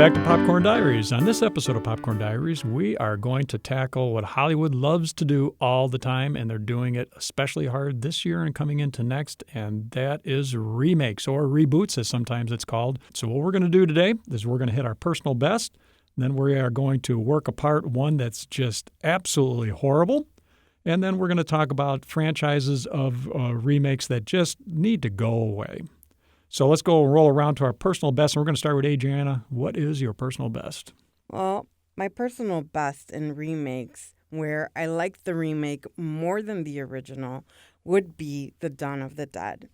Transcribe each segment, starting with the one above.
back to Popcorn Diaries. On this episode of Popcorn Diaries, we are going to tackle what Hollywood loves to do all the time, and they're doing it especially hard this year and coming into next, and that is remakes, or reboots as sometimes it's called. So what we're going to do today is we're going to hit our personal best, and then we are going to work apart one that's just absolutely horrible, and then we're going to talk about franchises of remakes that just need to go away. So let's go roll around to our personal best, and we're going to start with Adriana. What is your personal best? Well, my personal best in remakes, where I like the remake more than the original, would be The Dawn of the Dead.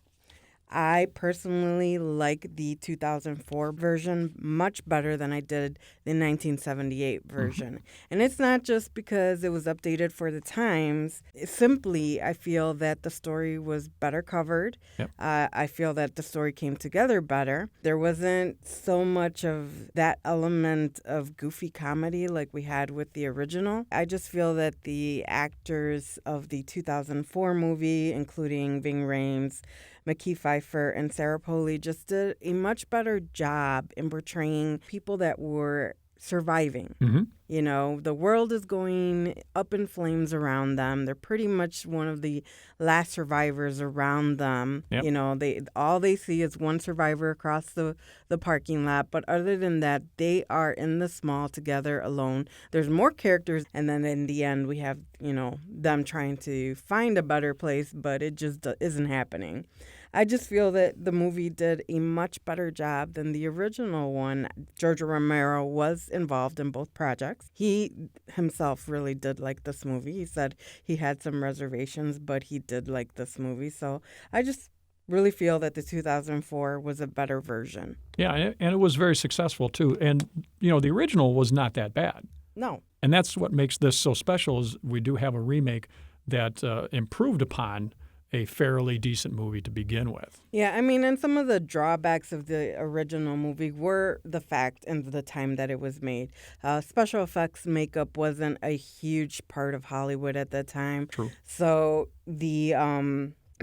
I personally like the 2004 version much better than I did the 1978 version. Mm-hmm. And it's not just because it was updated for the times. Simply, I feel that the story was better covered. Yep. I feel that the story came together better. There wasn't so much of that element of goofy comedy like we had with the original. I just feel that the actors of the 2004 movie, including Ving Rhames, Mckee Pfeiffer, and Sarah Polley, just did a much better job in portraying people that were surviving. Mm-hmm. You know, the world is going up in flames around them. They're pretty much one of the last survivors around them. Yep. You know, all they see is one survivor across the parking lot. But other than that, they are in the small together alone. There's more characters. And then in the end, we have, you know, them trying to find a better place, but it just isn't happening. I just feel that the movie did a much better job than the original one. George Romero was involved in both projects. He himself really did like this movie. He said he had some reservations, but he did like this movie. So I just really feel that the 2004 was a better version. Yeah, and it was very successful, too. And, you know, the original was not that bad. No. And that's what makes this so special is we do have a remake that improved upon a fairly decent movie to begin with. Yeah, I mean, and some of the drawbacks of the original movie were the fact and the time that it was made. Special effects makeup wasn't a huge part of Hollywood at that time. True. So the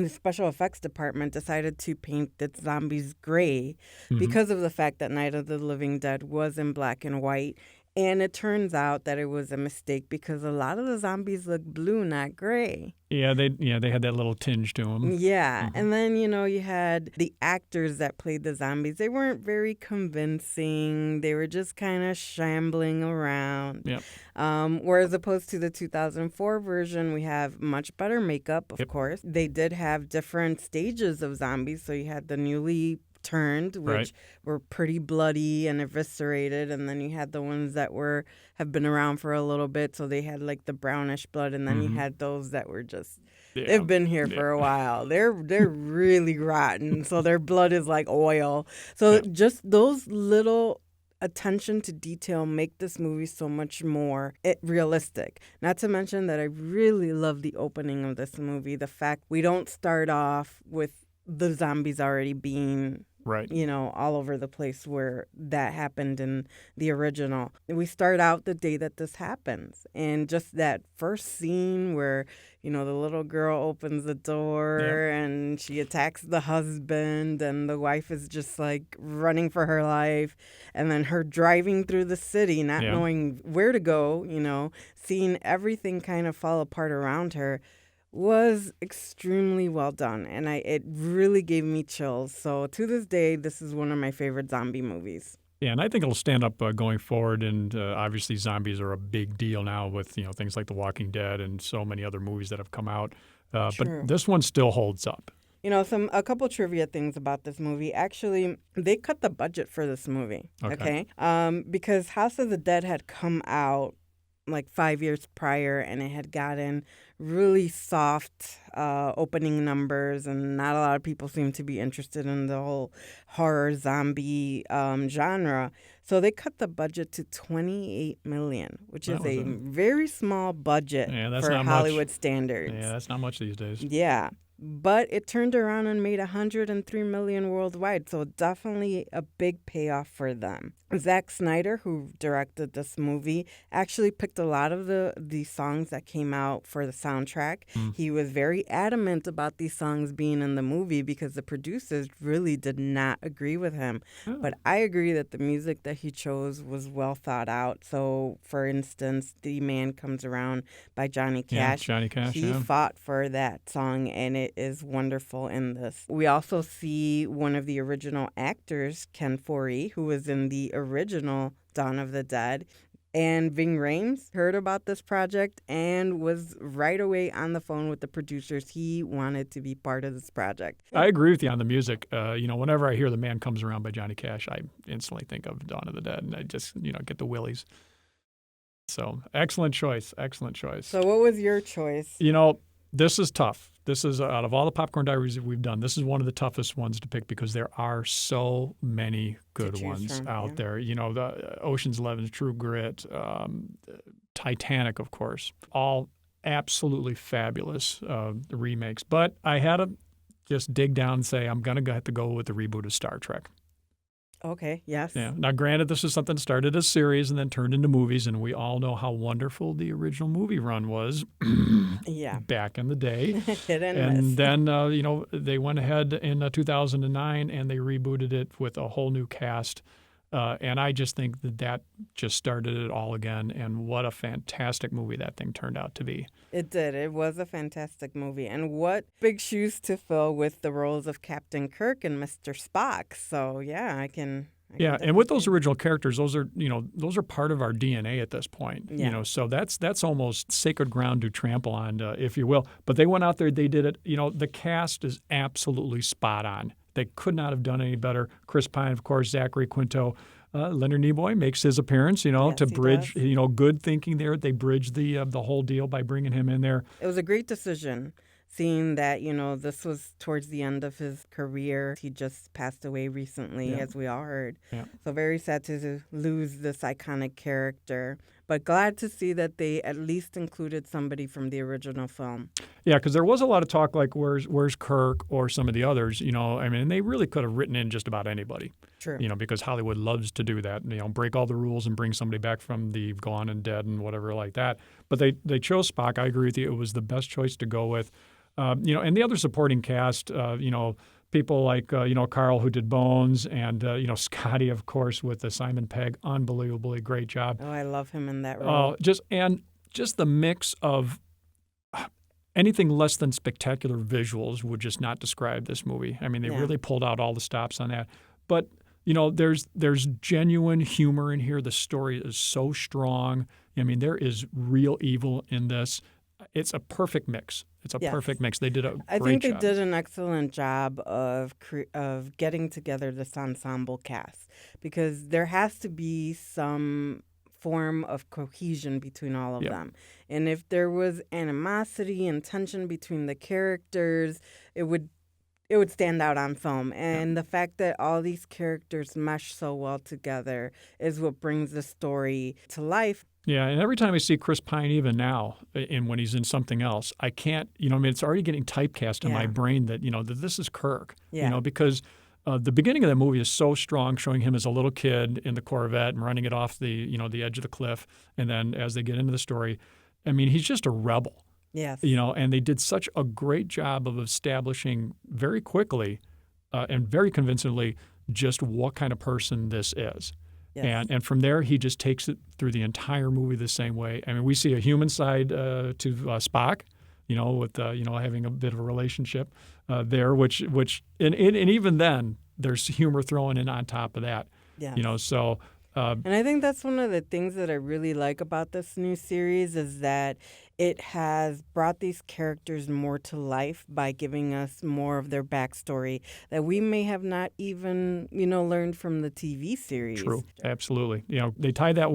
special effects department decided to paint the zombies gray because of the fact that Night of the Living Dead was in black and white. And it turns out that it was a mistake because a lot of the zombies look blue, not gray. Yeah, they had that little tinge to them. Yeah, and then, you know, you had the actors that played the zombies. They weren't very convincing. They were just kind of shambling around. Yep. Whereas opposed to the 2004 version, we have much better makeup, of course. They did have different stages of zombies. So you had the newly turned, which were pretty bloody and eviscerated, and then you had the ones that have been around for a little bit, so they had like the brownish blood, and then you had those that were just they've been here for a while. They're really rotten, so their blood is like oil. So just those little attention to detail make this movie so much more realistic. Not to mention that I really love the opening of this movie. The fact we don't start off with the zombies already being you know, all over the place where that happened in the original. We start out the day that this happens. And just that first scene where, you know, the little girl opens the door and she attacks the husband and the wife is just like running for her life. And then her driving through the city, not knowing where to go, you know, seeing everything kind of fall apart around her, was extremely well done, and it really gave me chills. So to this day, this is one of my favorite zombie movies. Yeah, and I think it'll stand up going forward, and obviously zombies are a big deal now with, you know, things like The Walking Dead and so many other movies that have come out. But this one still holds up. You know, a couple trivia things about this movie. Actually, they cut the budget for this movie, okay? Because House of the Dead had come out like 5 years prior, and it had gotten really soft opening numbers, and not a lot of people seem to be interested in the whole horror zombie genre. So they cut the budget to $28 million, which is a very small budget for Hollywood standards. Yeah, that's not much these days. Yeah. but it turned around and made 103 million worldwide, so definitely a big payoff for them. Zack Snyder, who directed this movie, actually picked a lot of the songs that came out for the soundtrack. He was very adamant about these songs being in the movie because the producers really did not agree with him. Oh. But I agree that the music that he chose was well thought out. So, for instance, The Man Comes Around by Johnny Cash. Yeah, Johnny Cash, He yeah. fought for that song, and it is wonderful in this. We also see one of the original actors, Ken Foree, who was in the original Dawn of the Dead. And Ving Rhames heard about this project and was right away on the phone with the producers. He wanted to be part of this project. I agree with you on the music. Whenever I hear The Man Comes Around by Johnny Cash, I instantly think of Dawn of the Dead, and I just, get the willies. So, excellent choice. Excellent choice. So what was your choice? This is tough. This is, out of all the Popcorn Diaries that we've done, this is one of the toughest ones to pick because there are so many good ones out there. The Ocean's 11, True Grit, Titanic, of course, all absolutely fabulous remakes. But I had to just dig down and say I'm going to have to go with the reboot of Star Trek. Okay, yes. Yeah. Now, granted, this is something that started as series and then turned into movies, and we all know how wonderful the original movie run was back in the day. Hit and And miss. then, they went ahead in 2009 and they rebooted it with a whole new cast. And I just think that just started it all again. And what a fantastic movie that thing turned out to be. It did. It was a fantastic movie. And what big shoes to fill with the roles of Captain Kirk and Mr. Spock. So, yeah, I can and with those original characters, those are part of our DNA at this point. Yeah. So that's almost sacred ground to trample on, if you will. But they went out there, they did it. The cast is absolutely spot on. They could not have done any better. Chris Pine, of course, Zachary Quinto. Leonard Nimoy makes his appearance, to bridge, good thinking there. They bridged the whole deal by bringing him in there. It was a great decision, seeing that, this was towards the end of his career. He just passed away recently, as we all heard. Yeah. So very sad to lose this iconic character. But glad to see that they at least included somebody from the original film. Yeah, because there was a lot of talk like, where's Kirk or some of the others, they really could have written in just about anybody. True. Because Hollywood loves to do that, break all the rules and bring somebody back from the gone and dead and whatever like that. But they chose Spock. I agree with you. It was the best choice to go with. And the other supporting cast, people like, Carl, who did Bones, and, Scotty, of course, with the Simon Pegg. Unbelievably great job. Oh, I love him in that role. Just the mix of anything less than spectacular visuals would just not describe this movie. They really pulled out all the stops on that. But, there's genuine humor in here. The story is so strong. There is real evil in this. It's a perfect mix. Perfect mix. They did a great job. I think they did an excellent job of getting together this ensemble cast, because there has to be some form of cohesion between all of them. And if there was animosity and tension between the characters, it would stand out on film. And the fact that all these characters mesh so well together is what brings the story to life. Yeah, and every time I see Chris Pine, even now, when he's in something else, I can't, it's already getting typecast in my brain that, that this is Kirk, because the beginning of that movie is so strong, showing him as a little kid in the Corvette and running it off the, the edge of the cliff. And then as they get into the story, he's just a rebel. Yes. And they did such a great job of establishing very quickly and very convincingly just what kind of person this is. Yes. And from there, he just takes it through the entire movie the same way. We see a human side to Spock, with having a bit of a relationship there, which and even then there's humor thrown in on top of that. Yes. And I think that's one of the things that I really like about this new series is that it has brought these characters more to life by giving us more of their backstory that we may have not even, learned from the TV series. True. Absolutely. They tied that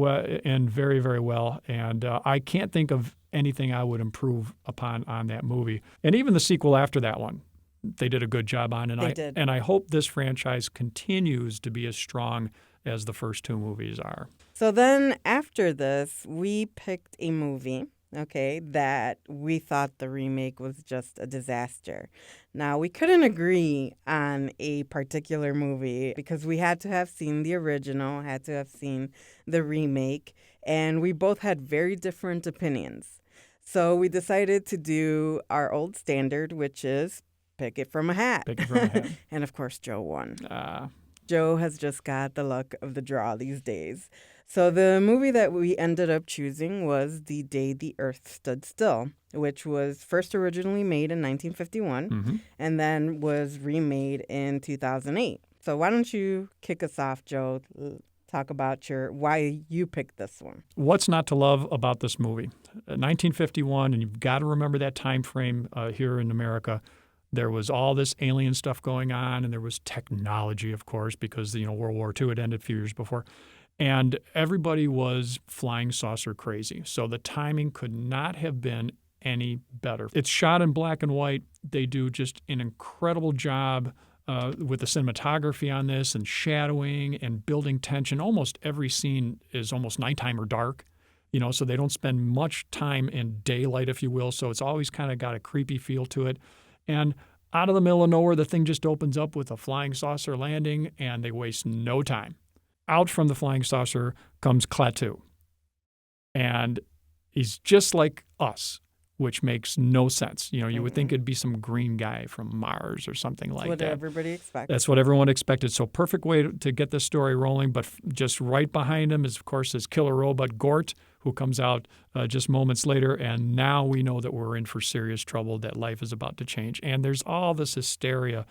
in very, very well. And I can't think of anything I would improve upon on that movie. And even the sequel after that one, they did a good job on. And they did. And I hope this franchise continues to be as strong as the first two movies are. So then after this, we picked a movie okay, that we thought the remake was just a disaster. Now, we couldn't agree on a particular movie because we had to have seen the original, had to have seen the remake, and we both had very different opinions. So we decided to do our old standard, which is pick it from a hat. Pick it from a hat. And of course, Joe won. Ah, Joe has just got the luck of the draw these days. So the movie that we ended up choosing was The Day the Earth Stood Still, which was first originally made in 1951 and then was remade in 2008. So why don't you kick us off, Joe? Talk about why you picked this one. What's not to love about this movie? 1951, and you've got to remember that time frame here in America. There was all this alien stuff going on, and there was technology, of course, because World War II had ended a few years before. And everybody was flying saucer crazy. So the timing could not have been any better. It's shot in black and white. They do just an incredible job with the cinematography on this and shadowing and building tension. Almost every scene is almost nighttime or dark, so they don't spend much time in daylight, if you will. So it's always kind of got a creepy feel to it. And out of the middle of nowhere, the thing just opens up with a flying saucer landing, and they waste no time. Out from the flying saucer comes Klaatu. And he's just like us, which makes no sense. You would think it'd be some green guy from Mars or something like that. That's what everybody expected. That's what everyone expected. So perfect way to get this story rolling. But just right behind him is, of course, his killer robot, Gort, who comes out just moments later. And now we know that we're in for serious trouble, that life is about to change. And there's all this hysteria.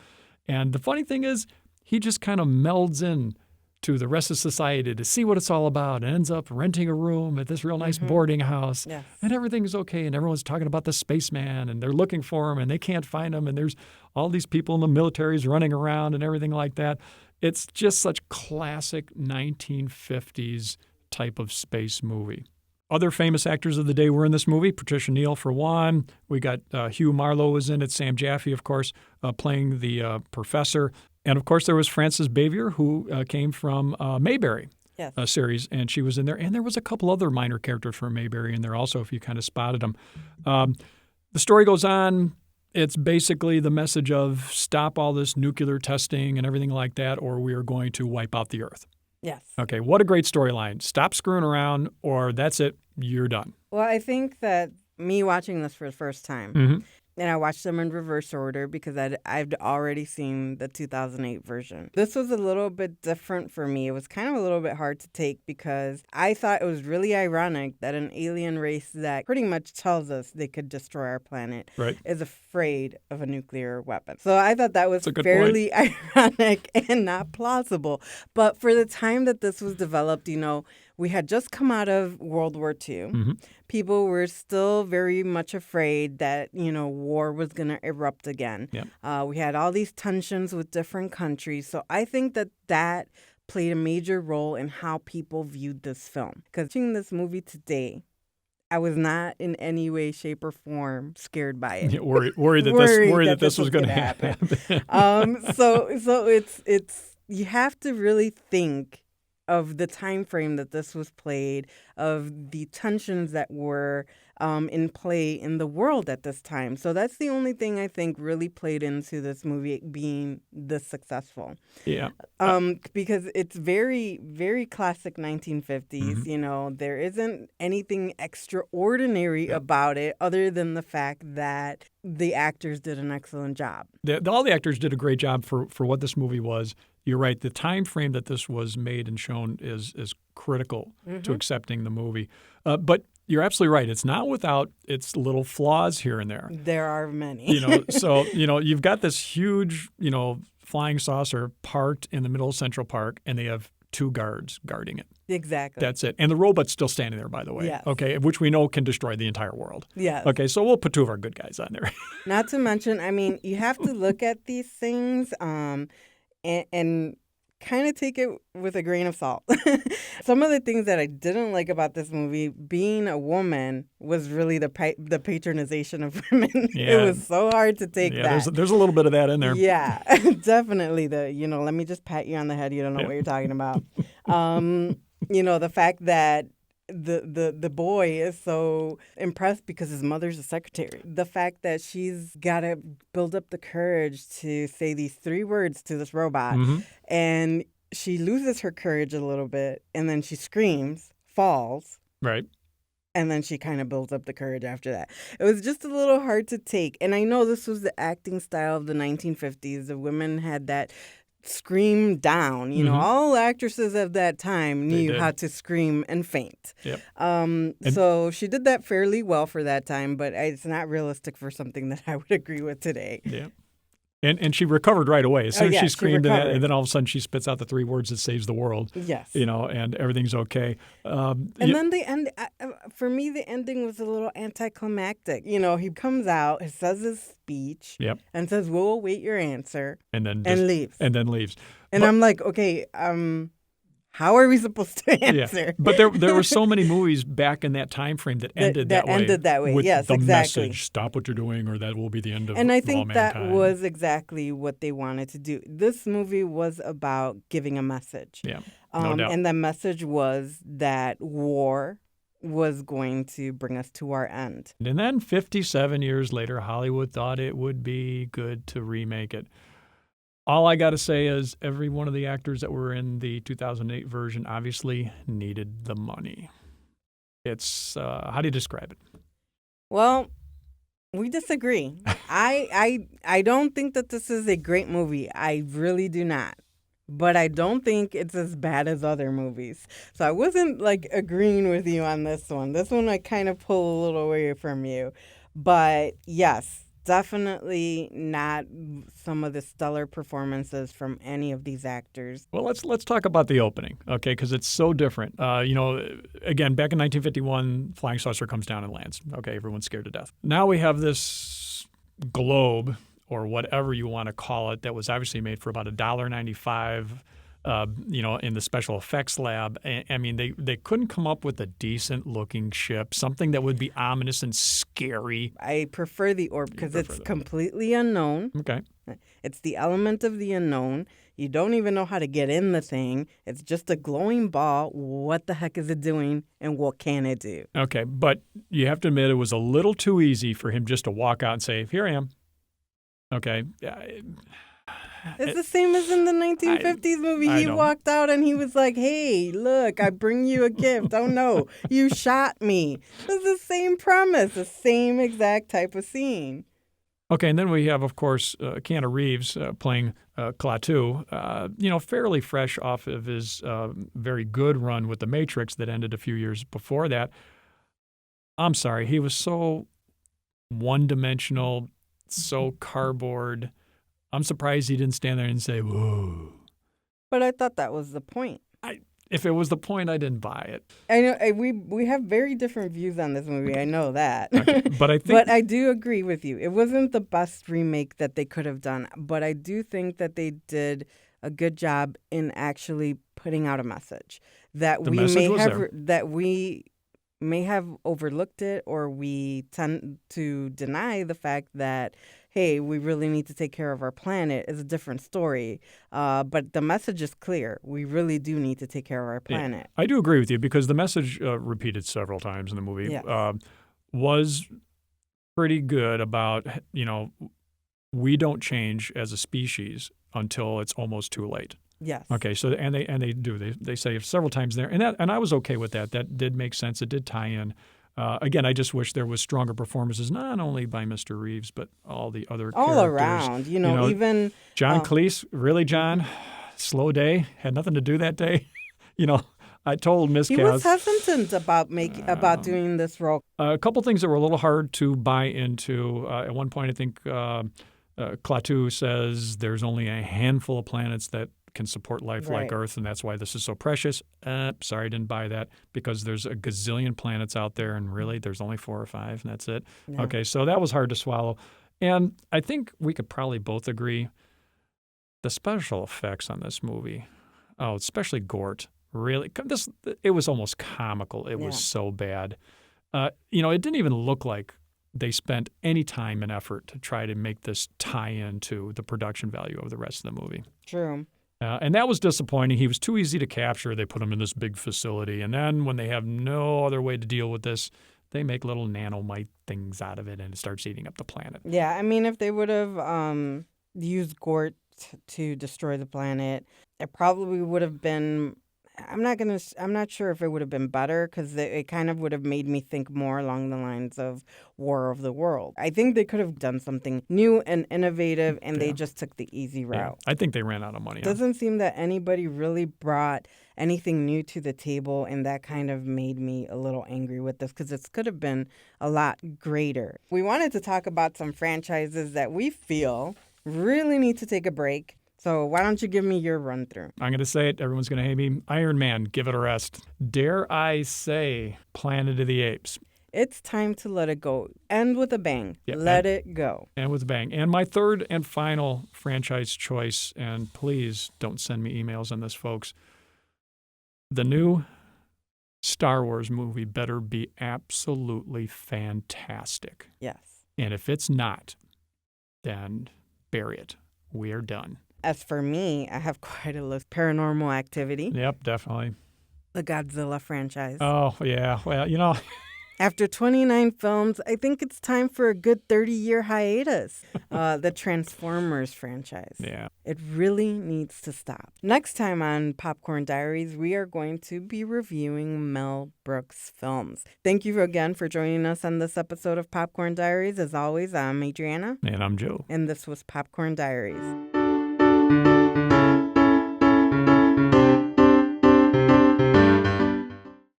And the funny thing is, he just kind of melds in to the rest of society to see what it's all about, and ends up renting a room at this real nice boarding house. Yes. And everything's okay, and everyone's talking about the spaceman, and they're looking for him, and they can't find him, and there's all these people in the militaries running around and everything like that. It's just such classic 1950s type of space movie. Other famous actors of the day were in this movie. Patricia Neal, for one. We got Hugh Marlowe was in it. Sam Jaffe, of course, playing the professor. And, of course, there was Frances Bavier, who came from Mayberry series, and she was in there. And there was a couple other minor characters from Mayberry in there also, if you kind of spotted them. The story goes on. It's basically the message of stop all this nuclear testing and everything like that, or we are going to wipe out the Earth. Yes. Okay, what a great storyline. Stop screwing around, or that's it, you're done. Well, I think that me watching this for the first time, and I watched them in reverse order because I'd already seen the 2008 version. This was a little bit different for me. It was kind of a little bit hard to take because I thought it was really ironic that an alien race that pretty much tells us they could destroy our planet is afraid of a nuclear weapon. So I thought that was fairly ironic and not plausible. But for the time that this was developed, we had just come out of World War II. People were still very much afraid that, war was going to erupt again. Yep. We had all these tensions with different countries. So I think that played a major role in how people viewed this film. Because watching this movie today, I was not in any way, shape, or form scared by it. Yeah, worried that this was going to happen. So it's you have to really think of the time frame that this was played, of the tensions that were in play in the world at this time. So that's the only thing I think really played into this movie being this successful. Yeah. Because it's very, very classic 1950s. There isn't anything extraordinary about it other than the fact that the actors did an excellent job. All the actors did a great job for what this movie was. You're right. The time frame that this was made and shown is critical to accepting the movie. But you're absolutely right. It's not without its little flaws here and there. There are many. So you've got this huge, flying saucer parked in the middle of Central Park, and they have two guards guarding it. Exactly. That's it. And the robot's still standing there, by the way. Yes. Okay, which we know can destroy the entire world. Yes. Okay, so we'll put two of our good guys on there. Not to mention, you have to look at these things and kind of take it with a grain of salt. Some of the things that I didn't like about this movie, being a woman, was really the patronization of women. Yeah. It was so hard to take that. There's a little bit of that in there. Yeah, definitely. Let me just pat you on the head. You don't know what you're talking about. The fact that the boy is so impressed because his mother's a secretary. The fact that she's got to build up the courage to say these 3 words to this robot, Mm-hmm. and she loses her courage a little bit, and then she screams, falls, Right. and then she kind of builds up the courage after that. It was just a little hard to take. And I know this was the acting style of the 1950s. The women had that scream down. You know, Mm-hmm. all actresses of that time They knew did. how to scream and faint. Yep. So she did that fairly well for that time, but it's not realistic for something that I would agree with today. Yeah. And she recovered right away. As soon as yeah, she she screamed, recovered. and then all of a sudden she spits out the 3 words that saves the world. Yes. And everything's okay. And then the end, for me, the ending was a little anticlimactic. You know, he comes out, he says his speech, Yep. and says, "We'll await your answer," And then leaves. And then leaves. And But- I'm like, okay, how are we supposed to answer? Yeah. But there were so many movies back in that time frame that ended that way. ended that way. With Yes, the exactly. message, stop what you're doing, or that will be the end of And I all think that mankind. was exactly what they wanted to do. This movie was about giving a message. Yeah, no doubt. And the message was that war was going to bring us to our end. And then 57 years later, Hollywood thought it would be good to remake it. All I got to say is every one of the actors that were in the 2008 version obviously needed the money. It's, how do you describe it? Well, we disagree. I don't think that this is a great movie. I really do not. But I don't think it's as bad as other movies. So I wasn't like agreeing with you on this one. This one I kind of pull a little away from you. But yes, definitely not some of the stellar performances from any of these actors. Well, let's talk about the opening, okay? Because it's so different. Again, back in 1951, flying saucer comes down and lands. Okay, everyone's scared to death. Now we have this globe, or whatever you want to call it, that was obviously made for about $1.95. In the special effects lab. I mean, they couldn't come up with a decent-looking ship, something that would be ominous and scary. I prefer the orb because it's completely unknown. Okay. It's the element of the unknown. You don't even know how to get in the thing. It's just a glowing ball. What the heck is it doing, and what can it do? Okay, but you have to admit it was a little too easy for him just to walk out and say, "Here I am." Okay. It's the same as in the 1950s movie. He walked out and he was like, "Hey, look, I bring you a gift. Oh, no, you shot me." It's the same premise, the same exact type of scene. Okay, and then we have, of course, Keanu Reeves playing Klaatu, fairly fresh off of his very good run with The Matrix that ended a few years before that. I'm sorry, he was so one-dimensional, so cardboard. I'm surprised he didn't stand there and say, "Whoa." But I thought that was the point. If it was the point, I didn't buy it. I know we have very different views on this movie. I know that. Okay. But I think, but I do agree with you. It wasn't the best remake that they could have done, but I do think that they did a good job in actually putting out a message that we may have overlooked it, or we tend to deny the fact that, hey, we really need to take care of our planet is a different story. But the message is clear. We really do need to take care of our planet. Yeah, I do agree with you because the message repeated several times in the movie was pretty good about, we don't change as a species until it's almost too late. Yes. Okay. So they say several times there, and I was okay with that. That did make sense. It did tie in. Again, I just wish there was stronger performances, not only by Mr. Reeves, but all the other all characters. around. Even John Cleese. Really, John? Slow day. Had nothing to do that day. I told Miss he was hesitant about doing this role. A couple things that were a little hard to buy into. At one point, I think Klaatu says there's only a handful of planets that can support life like Earth, and that's why this is so precious. Sorry, I didn't buy that because there's a gazillion planets out there, and really there's only 4 or 5, and that's it. Yeah. Okay, so that was hard to swallow. And I think we could probably both agree the special effects on this movie, especially Gort, really, it was almost comical. It was so bad. It didn't even look like they spent any time and effort to try to make this tie into the production value of the rest of the movie. True. And that was disappointing. He was too easy to capture. They put him in this big facility. And then when they have no other way to deal with this, they make little nanomite things out of it and it starts eating up the planet. Yeah, I mean, if they would have used Gort to destroy the planet, it probably would have been. I'm not sure if it would have been better because it kind of would have made me think more along the lines of War of the World. I think they could have done something new and innovative, and they just took the easy route. I think they ran out of money. Doesn't seem that anybody really brought anything new to the table, and that kind of made me a little angry with this because this could have been a lot greater. We wanted to talk about some franchises that we feel really need to take a break. So why don't you give me your run through? I'm going to say it. Everyone's going to hate me. Iron Man, give it a rest. Dare I say Planet of the Apes. It's time to let it go. End with a bang. Yep, let it go. And with a bang. And my third and final franchise choice, and please don't send me emails on this, folks. The new Star Wars movie better be absolutely fantastic. Yes. And if it's not, then bury it. We are done. As for me, I have quite a list. Paranormal Activity. Yep, definitely. The Godzilla franchise. Oh, yeah. Well, After 29 films, I think it's time for a good 30-year hiatus. The Transformers franchise. Yeah. It really needs to stop. Next time on Popcorn Diaries, we are going to be reviewing Mel Brooks films. Thank you again for joining us on this episode of Popcorn Diaries. As always, I'm Adriana. And I'm Joe. And this was Popcorn Diaries.